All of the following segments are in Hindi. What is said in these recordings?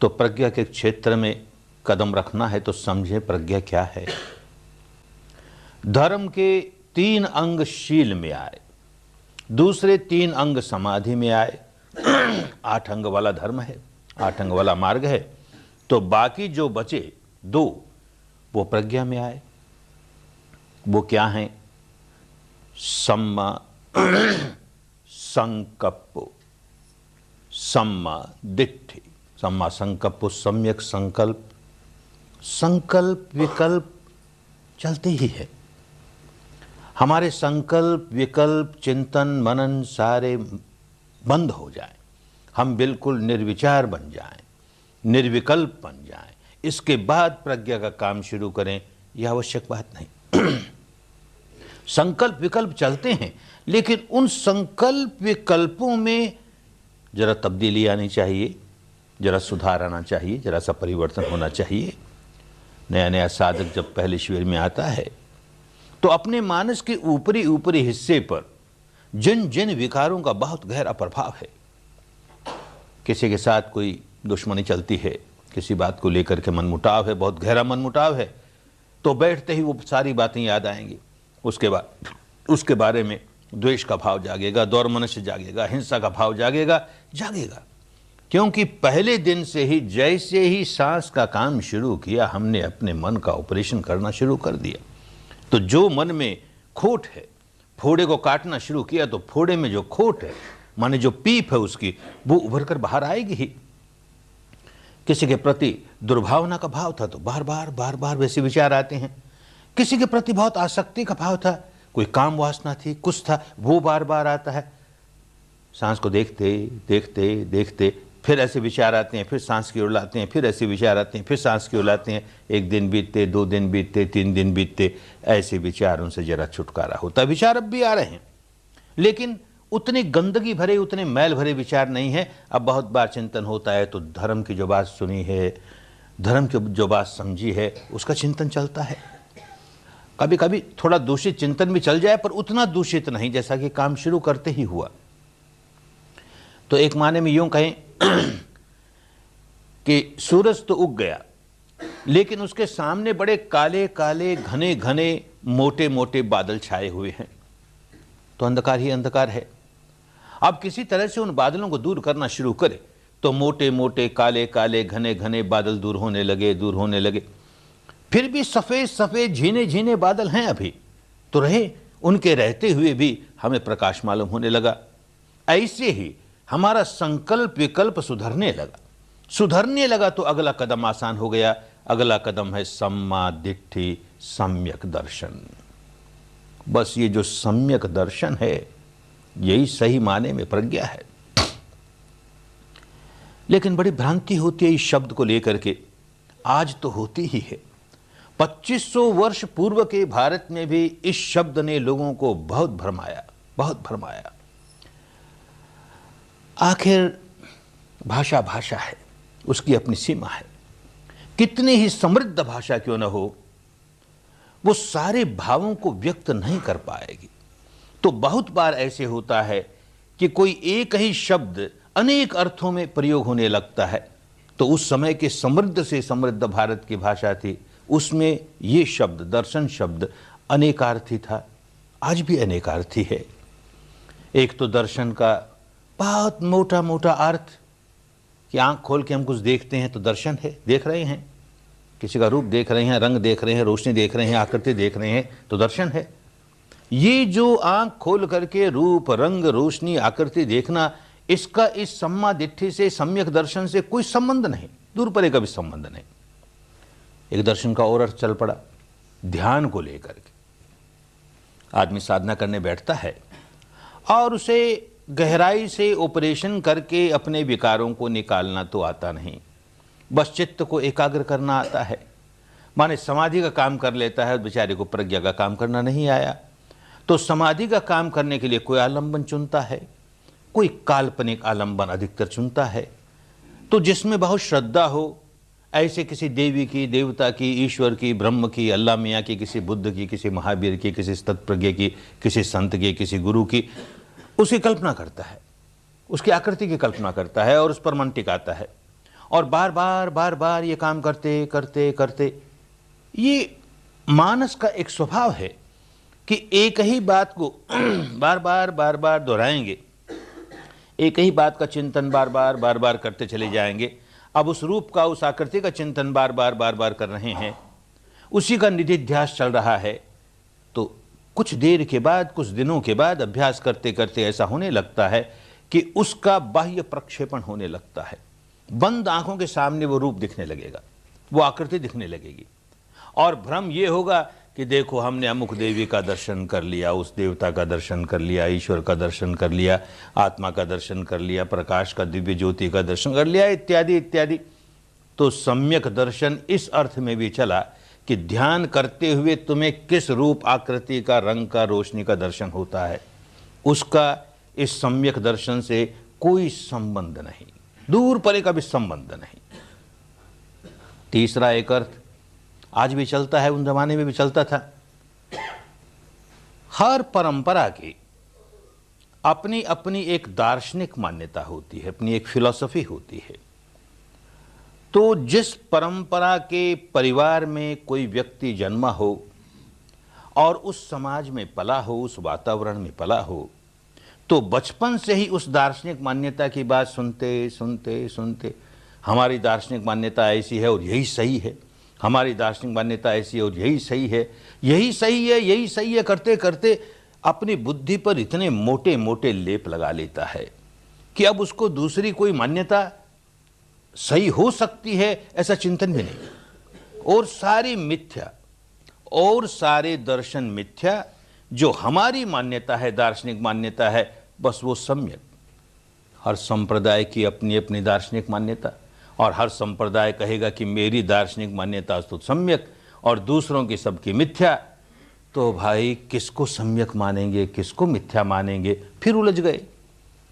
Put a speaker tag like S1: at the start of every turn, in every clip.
S1: तो प्रज्ञा के क्षेत्र में कदम रखना है तो समझे प्रज्ञा क्या है। धर्म के 3 अंग शील में आए, दूसरे 3 अंग समाधि में आए। 8 अंग वाला धर्म है, 8 अंग वाला मार्ग है। तो बाकी जो बचे 2 वो प्रज्ञा में आए। वो क्या है? सम्मा संकप्पो, सम्मा दिट्ठि। सम्मा संकप्पो सम्यक संकल्प। संकल्प विकल्प चलते ही है। हमारे संकल्प विकल्प चिंतन मनन सारे बंद हो जाएं, हम बिल्कुल निर्विचार बन जाएं, निर्विकल्प बन जाएं, इसके बाद प्रज्ञा का काम शुरू करें, यह आवश्यक बात नहीं। संकल्प विकल्प चलते हैं, लेकिन उन संकल्प विकल्पों में जरा तब्दीली आनी चाहिए, जरा सुधार आना चाहिए, जरा सा परिवर्तन होना चाहिए। नया नया साधक जब पहले शिविर में आता है तो अपने मानस के ऊपरी ऊपरी हिस्से पर जिन जिन विकारों का बहुत गहरा प्रभाव है, किसी के साथ कोई दुश्मनी चलती है, किसी बात को लेकर के मनमुटाव है, बहुत गहरा मनमुटाव है, तो बैठते ही वो सारी बातें याद आएंगी। उसके बाद उसके बारे में द्वेष का भाव जागेगा, दौर्मनस्य जागेगा, हिंसा का भाव जागेगा। क्योंकि पहले दिन से ही जैसे ही सांस का काम शुरू किया, हमने अपने मन का ऑपरेशन करना शुरू कर दिया। तो जो मन में खोट है, फोड़े को काटना शुरू किया, तो फोड़े में जो खोट है, माने जो पीप है उसकी, वो उभर कर बाहर आएगी ही। किसी के प्रति दुर्भावना का भाव था तो बार बार वैसे विचार आते हैं। किसी के प्रति बहुत आसक्ति का भाव था, कोई काम वासना थी, कुछ था, वो बार बार आता है। सांस को देखते देखते देखते फिर ऐसे विचार आते हैं, फिर सांस की ओर लाते हैं, फिर ऐसे विचार आते हैं, फिर सांस की ओर लाते हैं। 1 दिन बीतते, 2 दिन बीतते, 3 दिन बीतते, ऐसे विचारों से जरा छुटकारा होता है। विचार अब भी आ रहे हैं, लेकिन उतने गंदगी भरे, उतने मैल भरे विचार नहीं है। अब बहुत बार चिंतन होता है तो धर्म की जो बात सुनी है, धर्म की जो बात समझी है, उसका चिंतन चलता है। कभी कभी थोड़ा दूषित चिंतन भी चल जाए, पर उतना दूषित नहीं जैसा कि काम शुरू करते ही हुआ। तो एक माने में यूं कहें कि सूरज तो उग गया, लेकिन उसके सामने बड़े काले काले घने घने मोटे मोटे बादल छाए हुए हैं, तो अंधकार ही अंधकार है। अब किसी तरह से उन बादलों को दूर करना शुरू करे तो मोटे मोटे काले काले घने घने बादल दूर होने लगे। फिर भी सफेद सफेद झीने झीने बादल हैं अभी तो रहे, उनके रहते हुए भी हमें प्रकाश मालूम होने लगा। ऐसे ही हमारा संकल्प विकल्प सुधरने लगा तो अगला कदम आसान हो गया। अगला कदम है सम्मा दिट्ठि सम्यक दर्शन। बस ये जो सम्यक दर्शन है, यही सही माने में प्रज्ञा है। लेकिन बड़ी भ्रांति होती है इस शब्द को लेकर के, आज तो होती ही है। 2500 वर्ष पूर्व के भारत में भी इस शब्द ने लोगों को बहुत भरमाया। आखिर भाषा भाषा है, उसकी अपनी सीमा है। कितनी ही समृद्ध भाषा क्यों न हो, वो सारे भावों को व्यक्त नहीं कर पाएगी। तो बहुत बार ऐसे होता है कि कोई एक ही शब्द अनेक अर्थों में प्रयोग होने लगता है। तो उस समय के समृद्ध से समृद्ध भारत की भाषा थी, उसमें ये शब्द, दर्शन शब्द अनेकार्थी था, आज भी अनेकार्थी है। एक तो दर्शन का बहुत मोटा मोटा अर्थ कि आंख खोल के हम कुछ देखते हैं तो दर्शन है, देख रहे हैं, किसी का रूप देख रहे हैं, रंग देख रहे हैं, रोशनी देख रहे हैं, आकृति देख रहे हैं तो दर्शन है। ये जो आंख खोल करके रूप रंग रोशनी आकृति देखना, इसका इस सम्मा दिट्ठि से, सम्यक दर्शन से कोई संबंध नहीं, दूर परे का भी संबंध नहीं। एक दर्शन का और अर्थ चल पड़ा, ध्यान को लेकर के। आदमी साधना करने बैठता है और उसे गहराई से ऑपरेशन करके अपने विकारों को निकालना तो आता नहीं, बस चित्त को एकाग्र करना आता है। माने समाधि का काम कर लेता है, बेचारे को प्रज्ञा का काम करना नहीं आया। तो समाधि का काम करने के लिए कोई आलंबन चुनता है, कोई काल्पनिक आलंबन अधिकतर चुनता है। तो जिसमें बहुत श्रद्धा हो, ऐसे किसी देवी की, देवता की, ईश्वर की, ब्रह्म की, अल्लाह मियाँ की, किसी बुद्ध की, किसी महावीर की, किसी तत्प्रज्ञ की, किसी संत की, किसी गुरु की, उसकी कल्पना करता है, उसकी आकृति की कल्पना करता है और उस पर मन टिकाता है। और बार बार बार बार ये काम करते करते करते, ये मानस का एक स्वभाव है कि एक ही बात को बार बार बार बार दोहराएंगे, एक ही बात का चिंतन बार बार बार बार करते चले जाएंगे। अब उस रूप का, उस आकृति का चिंतन बार बार बार बार कर रहे हैं, उसी का निधिध्यास चल रहा है। तो कुछ देर के बाद, कुछ दिनों के बाद अभ्यास करते करते ऐसा होने लगता है कि उसका बाह्य प्रक्षेपण होने लगता है। बंद आंखों के सामने वो रूप दिखने लगेगा, वो आकृति दिखने लगेगी, और भ्रम ये होगा कि देखो हमने अमुक देवी का दर्शन कर लिया, उस देवता का दर्शन कर लिया, ईश्वर का दर्शन कर लिया, आत्मा का दर्शन कर लिया, प्रकाश का, दिव्य ज्योति का दर्शन कर लिया, इत्यादि इत्यादि। तो सम्यक दर्शन इस अर्थ में भी चला कि ध्यान करते हुए तुम्हें किस रूप, आकृति का, रंग का, रोशनी का दर्शन होता है, उसका इस सम्यक दर्शन से कोई संबंध नहीं, दूर परे का भी संबंध नहीं। तीसरा एक अर्थ आज भी चलता है, उन जमाने में भी चलता था। हर परंपरा की अपनी अपनी एक दार्शनिक मान्यता होती है, अपनी एक फिलॉसफी होती है। तो जिस परंपरा के परिवार में कोई व्यक्ति जन्मा हो और उस समाज में पला हो, उस वातावरण में पला हो, तो बचपन से ही उस दार्शनिक मान्यता की बात सुनते सुनते सुनते, हमारी दार्शनिक मान्यता ऐसी है और यही सही है, हमारी दार्शनिक मान्यता ऐसी है और यही सही है, यही सही है, यही सही है करते करते अपनी बुद्धि पर इतने मोटे मोटे लेप लगा लेता है कि अब उसको दूसरी कोई मान्यता सही हो सकती है ऐसा चिंतन भी नहीं। और सारी मिथ्या, और सारे दर्शन मिथ्या, जो हमारी मान्यता है, दार्शनिक मान्यता है, बस वो सम्यक। हर संप्रदाय की अपनी अपनी दार्शनिक मान्यता, और हर संप्रदाय कहेगा कि मेरी दार्शनिक मान्यता तो सम्यक और दूसरों की सबकी मिथ्या। तो भाई किसको सम्यक मानेंगे, किसको मिथ्या मानेंगे, फिर उलझ गए।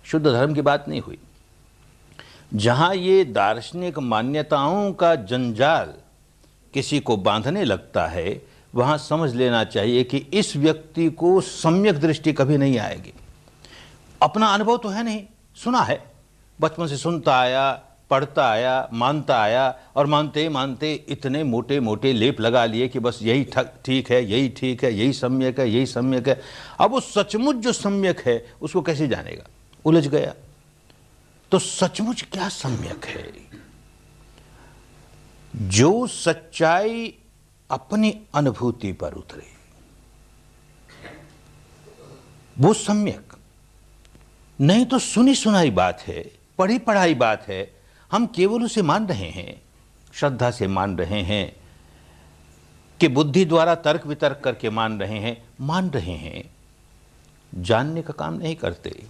S1: शुद्ध धर्म की बात नहीं हुई। जहां ये दार्शनिक मान्यताओं का जंजाल किसी को बांधने लगता है, वहां समझ लेना चाहिए कि इस व्यक्ति को सम्यक दृष्टि कभी नहीं आएगी। अपना अनुभव तो है नहीं, सुना है, बचपन से सुनता आया, पढ़ता आया, मानता आया, और मानते मानते इतने मोटे मोटे लेप लगा लिए कि बस यही ठीक है, यही ठीक है, यही सम्यक है, यही सम्यक है। अब वो सचमुच जो सम्यक है उसको कैसे जानेगा, उलझ गया। तो सचमुच क्या सम्यक है? जो सच्चाई अपनी अनुभूति पर उतरे वो सम्यक, नहीं तो सुनी सुनाई बात है, पढ़ी पढ़ाई बात है, हम केवल उसे मान रहे हैं, श्रद्धा से मान रहे हैं, कि बुद्धि द्वारा तर्क वितर्क करके मान रहे हैं, जानने का काम नहीं करते।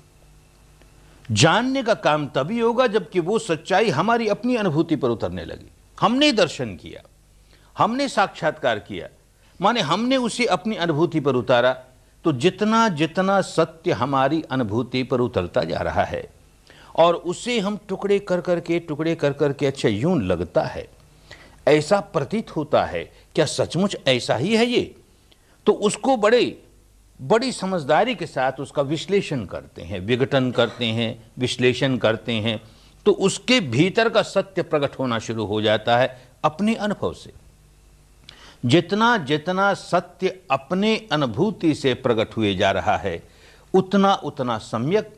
S1: जानने का काम तभी होगा जबकि वो सच्चाई हमारी अपनी अनुभूति पर उतरने लगी। हमने दर्शन किया, हमने साक्षात्कार किया, माने हमने उसे अपनी अनुभूति पर उतारा। तो जितना जितना सत्य हमारी अनुभूति पर उतरता जा रहा है और उसे हम टुकड़े कर करके अच्छा यूं लगता है, ऐसा प्रतीत होता है, क्या सचमुच ऐसा ही है ये? तो उसको बड़ी समझदारी के साथ उसका विश्लेषण करते हैं, विघटन करते हैं, विश्लेषण करते हैं, तो उसके भीतर का सत्य प्रकट होना शुरू हो जाता है अपने अनुभव से। जितना जितना सत्य अपने अनुभूति से प्रकट हुए जा रहा है उतना उतना सम्यक,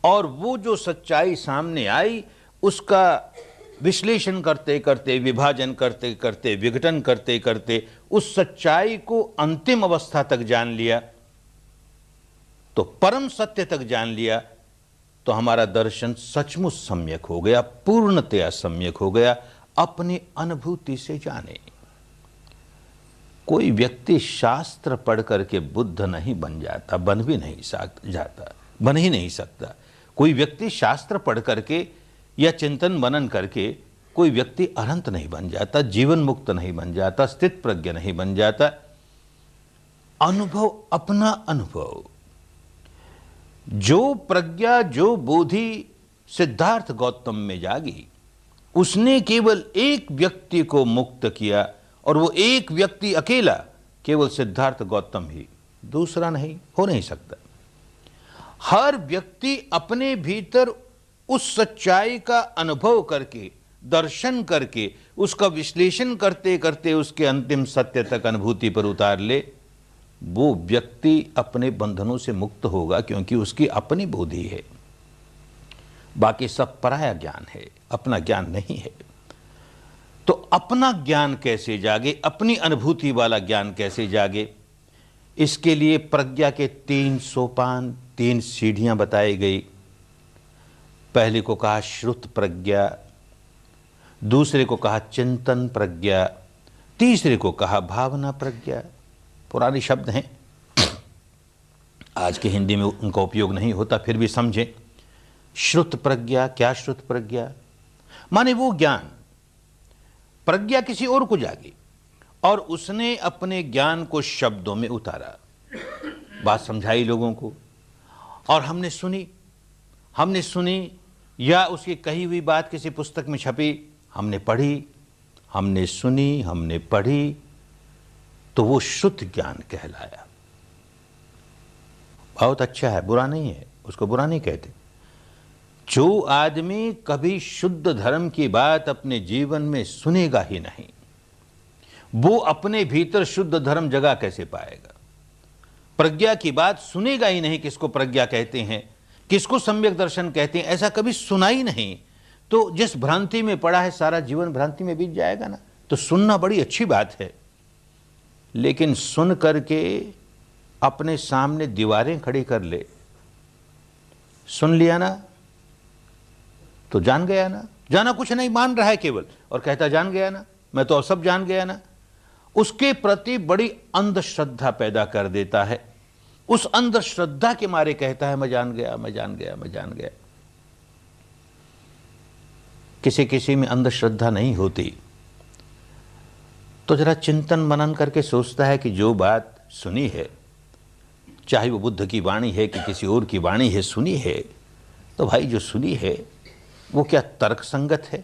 S1: और वो जो सच्चाई सामने आई उसका विश्लेषण करते करते, विभाजन करते करते, विघटन करते करते उस सच्चाई को अंतिम अवस्था तक जान लिया, तो परम सत्य तक जान लिया, तो हमारा दर्शन सचमुच सम्यक हो गया, पूर्णतया सम्यक हो गया, अपनी अनुभूति से जाने। कोई व्यक्ति शास्त्र पढ़ करके बुद्ध नहीं बन जाता, बन ही नहीं सकता। कोई व्यक्ति शास्त्र पढ़ करके या चिंतन मनन करके कोई व्यक्ति अनंत नहीं बन जाता, जीवन मुक्त नहीं बन जाता, स्थित प्रज्ञ नहीं बन जाता। अनुभव, अपना अनुभव, जो प्रज्ञा, जो बोधि सिद्धार्थ गौतम में जागी, उसने केवल एक व्यक्ति को मुक्त किया, और वो एक व्यक्ति अकेला केवल सिद्धार्थ गौतम ही, दूसरा नहीं, हो नहीं सकता। हर व्यक्ति अपने भीतर उस सच्चाई का अनुभव करके दर्शन करके उसका विश्लेषण करते करते उसके अंतिम सत्य तक अनुभूति पर उतार ले, वो व्यक्ति अपने बंधनों से मुक्त होगा, क्योंकि उसकी अपनी बुद्धि है। बाकी सब पराया ज्ञान है, अपना ज्ञान नहीं है। तो अपना ज्ञान कैसे जागे, अपनी अनुभूति वाला ज्ञान कैसे जागे, इसके लिए प्रज्ञा के 3 सोपान, 3 सीढ़ियां बताई गई। पहले को कहा श्रुत प्रज्ञा, दूसरे को कहा चिंतन प्रज्ञा, तीसरे को कहा भावना प्रज्ञा। पुराने शब्द हैं, आज के हिंदी में उनका उपयोग नहीं होता, फिर भी समझें। श्रुत प्रज्ञा, क्या श्रुत प्रज्ञा? माने वो ज्ञान, प्रज्ञा किसी और को जागी और उसने अपने ज्ञान को शब्दों में उतारा, बात समझाई लोगों को, और हमने सुनी या उसकी कही हुई बात किसी पुस्तक में छपी, हमने पढ़ी, हमने सुनी, हमने पढ़ी, तो वो शुद्ध ज्ञान कहलाया। बहुत अच्छा है, बुरा नहीं है, उसको बुरा नहीं कहते। जो आदमी कभी शुद्ध धर्म की बात अपने जीवन में सुनेगा ही नहीं, वो अपने भीतर शुद्ध धर्म जगा कैसे पाएगा? प्रज्ञा की बात सुनेगा ही नहीं, किसको प्रज्ञा कहते हैं, किसको सम्यक दर्शन कहते हैं, ऐसा कभी सुना ही नहीं, तो जिस भ्रांति में पड़ा है सारा जीवन भ्रांति में बीत जाएगा ना। तो सुनना बड़ी अच्छी बात है, लेकिन सुन करके अपने सामने दीवारें खड़ी कर ले। सुन लिया ना तो जान गया ना, जाना कुछ नहीं, मान रहा है केवल, और कहता जान गया ना, मैं तो अब सब जान गया ना। उसके प्रति बड़ी अंधश्रद्धा पैदा कर देता है। उस अंधश्रद्धा के मारे कहता है मैं जान गया, मैं जान गया, मैं जान गया। किसी किसी में अंधश्रद्धा नहीं होती, तो जरा चिंतन मनन करके सोचता है कि जो बात सुनी है, चाहे वो बुद्ध की वाणी है कि किसी और की वाणी है, सुनी है, तो भाई जो सुनी है वो क्या तर्क संगत है,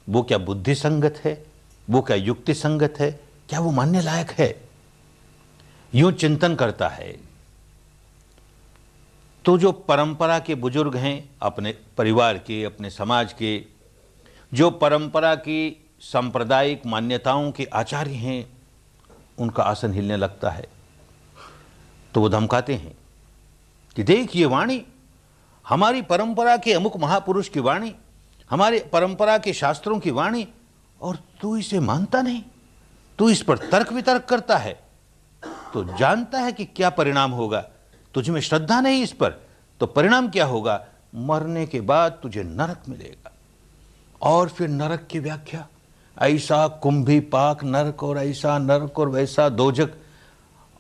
S1: वो क्या बुद्धि संगत है, वो क्या युक्ति संगत है, क्या वो मानने लायक है? यूं चिंतन करता है तो जो परंपरा के बुजुर्ग हैं, अपने परिवार के, अपने समाज के, जो परंपरा की सांप्रदायिक मान्यताओं के आचार्य हैं, उनका आसन हिलने लगता है। तो वो धमकाते हैं कि देख ये वाणी हमारी परंपरा के अमुक महापुरुष की वाणी, हमारे परंपरा के शास्त्रों की वाणी, और तू इसे मानता नहीं, तू इस पर तर्क वितर्क करता है, तो जानता है कि क्या परिणाम होगा। तुझ में श्रद्धा नहीं इस पर, तो परिणाम क्या होगा? मरने के बाद तुझे नरक मिलेगा। और फिर नरक की व्याख्या, ऐसा कुंभी पाक नरक, और ऐसा नरक, और वैसा दोजक।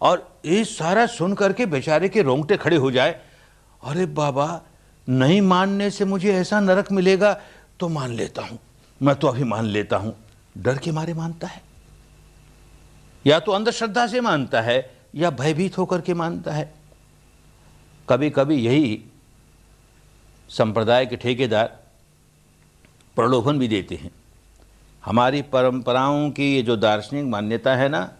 S1: और ये सारा सुन करके बेचारे के रोंगटे खड़े हो जाए, अरे बाबा, नहीं मानने से मुझे ऐसा नरक मिलेगा तो मान लेता हूं, मैं तो अभी मान लेता हूं। डर के मारे मानता है, या तो अंधश्रद्धा से मानता है या भयभीत होकर के मानता है। कभी कभी यही संप्रदाय के ठेकेदार प्रलोभन भी देते हैं, हमारी परंपराओं की ये जो दार्शनिक मान्यता है ना,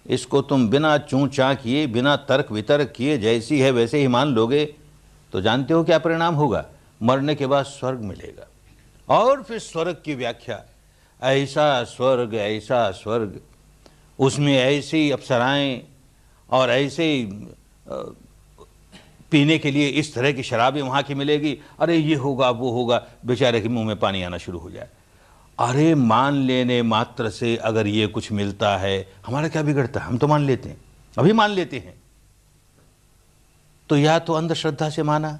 S1: इसको तुम बिना चूं चां किए, बिना तर्क वितर्क किए, जैसी है वैसे ही मान लोगे, तो जानते हो क्या परिणाम होगा? मरने के बाद स्वर्ग मिलेगा। और फिर स्वर्ग की व्याख्या, ऐसा स्वर्ग, उसमें ऐसी अप्सराएं और ऐसे पीने के लिए इस तरह की शराबें वहाँ की मिलेगी, अरे ये होगा वो होगा, बेचारे के मुंह में पानी आना शुरू हो जाए। अरे मान लेने मात्र से अगर ये कुछ मिलता है, हमारा क्या बिगड़ता है? हम तो मान लेते हैं, अभी मान लेते हैं। तो या तो अंधश्रद्धा से माना,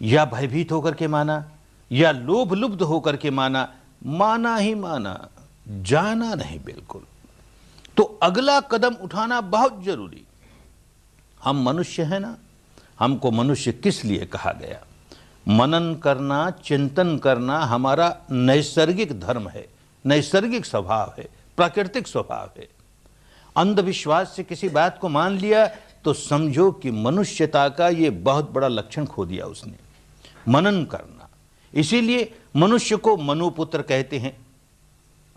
S1: या भयभीत होकर के माना, या लोभ लुब्ध होकर के माना, माना ही माना, जाना नहीं बिल्कुल। तो अगला कदम उठाना बहुत जरूरी। हम मनुष्य हैं ना, हमको मनुष्य किस लिए कहा गया? मनन करना, चिंतन करना हमारा नैसर्गिक धर्म है, नैसर्गिक स्वभाव है, प्राकृतिक स्वभाव है। अंधविश्वास से किसी बात को मान लिया तो समझो कि मनुष्यता का ये बहुत बड़ा लक्षण खो दिया उसने, मनन करना। इसीलिए मनुष्य को मनुपुत्र कहते हैं।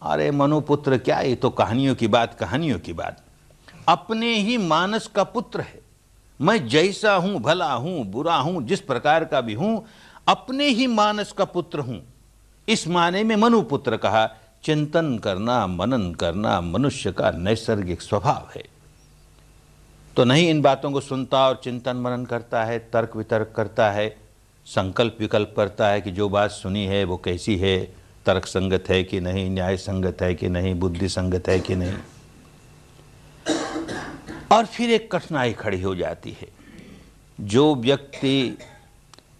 S1: अरे मनुपुत्र क्या, ये तो कहानियों की बात, कहानियों की बात। अपने ही मानस का पुत्र है। मैं जैसा हूं, भला हूं, बुरा हूं, जिस प्रकार का भी हूं, अपने ही मानस का पुत्र हूं। इस माने में मनुपुत्र कहा। चिंतन करना, मनन करना मनुष्य का नैसर्गिक स्वभाव है। तो नहीं इन बातों को सुनता और चिंतन मनन करता है, तर्क वितर्क करता है, संकल्प विकल्प करता है कि जो बात सुनी है वो कैसी है, तर्क संगत है कि नहीं, न्याय संगत है कि नहीं, बुद्धि संगत है कि नहीं। और फिर एक कठिनाई खड़ी हो जाती है। जो व्यक्ति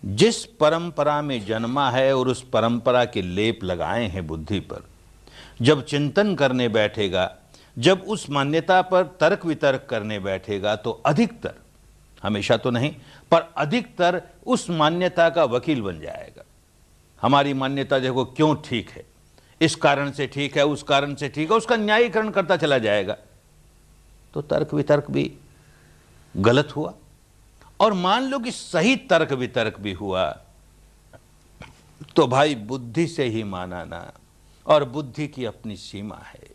S1: जिस परंपरा में जन्मा है और उस परंपरा के लेप लगाए हैं बुद्धि पर, जब चिंतन करने बैठेगा, जब उस मान्यता पर तर्क वितर्क करने बैठेगा, तो अधिकतर, हमेशा तो नहीं पर अधिकतर उस मान्यता का वकील बन जाएगा। हमारी मान्यता देखो क्यों ठीक है, इस कारण से ठीक है, उस कारण से ठीक है, उसका न्यायीकरण करता चला जाएगा। तो तर्क वितर्क भी गलत हुआ। और मान लो कि सही तर्क वितर्क भी हुआ, तो भाई बुद्धि से ही माना ना, और बुद्धि की अपनी सीमा है।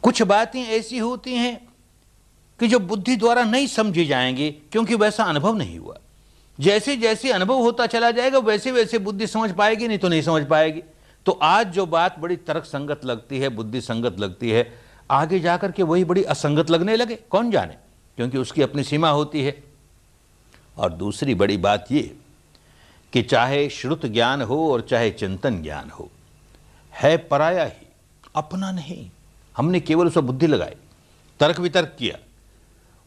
S1: कुछ बातें ऐसी होती हैं कि जो बुद्धि द्वारा नहीं समझी जाएंगी, क्योंकि वैसा अनुभव नहीं हुआ। जैसे जैसे अनुभव होता चला जाएगा वैसे वैसे बुद्धि समझ पाएगी, नहीं तो नहीं समझ पाएगी। तो आज जो बात बड़ी तर्क संगत लगती है, बुद्धि संगत लगती है, आगे जाकर के वही बड़ी असंगत लगने लगे, कौन जाने, क्योंकि उसकी अपनी सीमा होती है। और दूसरी बड़ी बात ये कि चाहे श्रुत ज्ञान हो और चाहे चिंतन ज्ञान हो, है पराया ही, अपना नहीं। हमने केवल उस पर बुद्धि लगाई, तर्क वितर्क किया,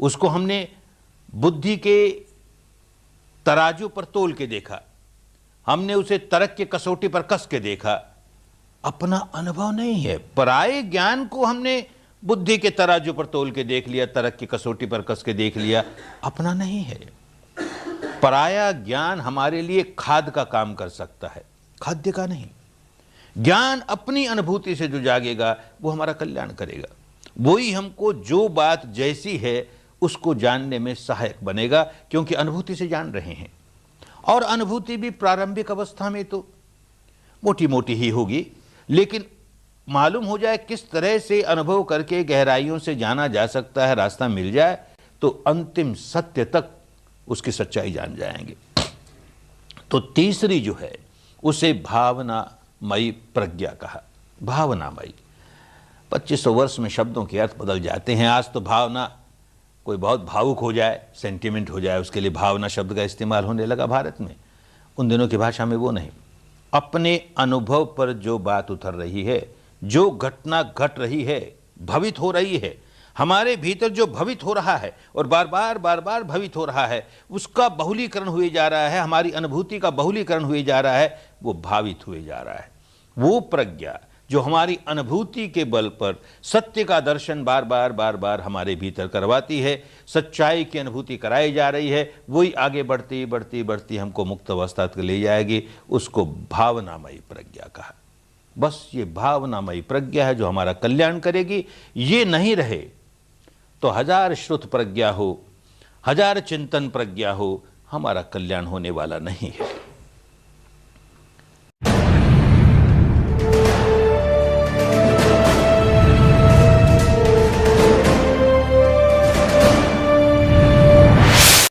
S1: उसको हमने बुद्धि के तराजू पर तोल के देखा, हमने उसे तर्क के कसौटी पर कस के देखा, अपना अनुभव नहीं है। पराये ज्ञान को हमने बुद्धि के तराजू पर तोल के देख लिया, तर्क की कसौटी पर कस के देख लिया, अपना नहीं है। पराया ज्ञान हमारे लिए खाद्य का काम कर सकता है, खाद्य का नहीं। ज्ञान अपनी अनुभूति से जो जागेगा वो हमारा कल्याण करेगा, वही हमको जो बात जैसी है उसको जानने में सहायक बनेगा, क्योंकि अनुभूति से जान रहे हैं। और अनुभूति भी प्रारंभिक अवस्था में तो मोटी मोटी ही होगी, लेकिन मालूम हो जाए किस तरह से अनुभव करके गहराइयों से जाना जा सकता है, रास्ता मिल जाए, तो अंतिम सत्य तक उसकी सच्चाई जान जाएंगे। तो तीसरी जो है उसे भावनामयी प्रज्ञा कहा। भावनामयी, 2500 वर्ष में शब्दों के अर्थ बदल जाते हैं। आज तो भावना, कोई बहुत भावुक हो जाए, सेंटिमेंट हो जाए, उसके लिए भावना शब्द का इस्तेमाल होने लगा भारत में। उन दिनों की भाषा में वो नहीं। अपने अनुभव पर जो बात उतर रही है, जो घटना घट रही है, भवित हो रही है, हमारे भीतर जो भवित हो रहा है और बार बार भवित हो रहा है, उसका बहुलीकरण हुए जा रहा है, हमारी अनुभूति का बहुलीकरण हुए जा रहा है, वो भावित हुए जा रहा है। वो प्रज्ञा जो हमारी अनुभूति के बल पर सत्य का दर्शन बार बार हमारे भीतर करवाती है, सच्चाई की अनुभूति कराई जा रही है, वही आगे बढ़ती बढ़ती बढ़ती हमको मुक्त अवस्था तक ले जाएगी। उसको भावनामयी प्रज्ञा कहा। बस ये भावनामयी प्रज्ञा है जो हमारा कल्याण करेगी। ये नहीं रहे तो 1000 श्रुत प्रज्ञा हो, 1000 चिंतन प्रज्ञा हो, हमारा कल्याण होने वाला नहीं है।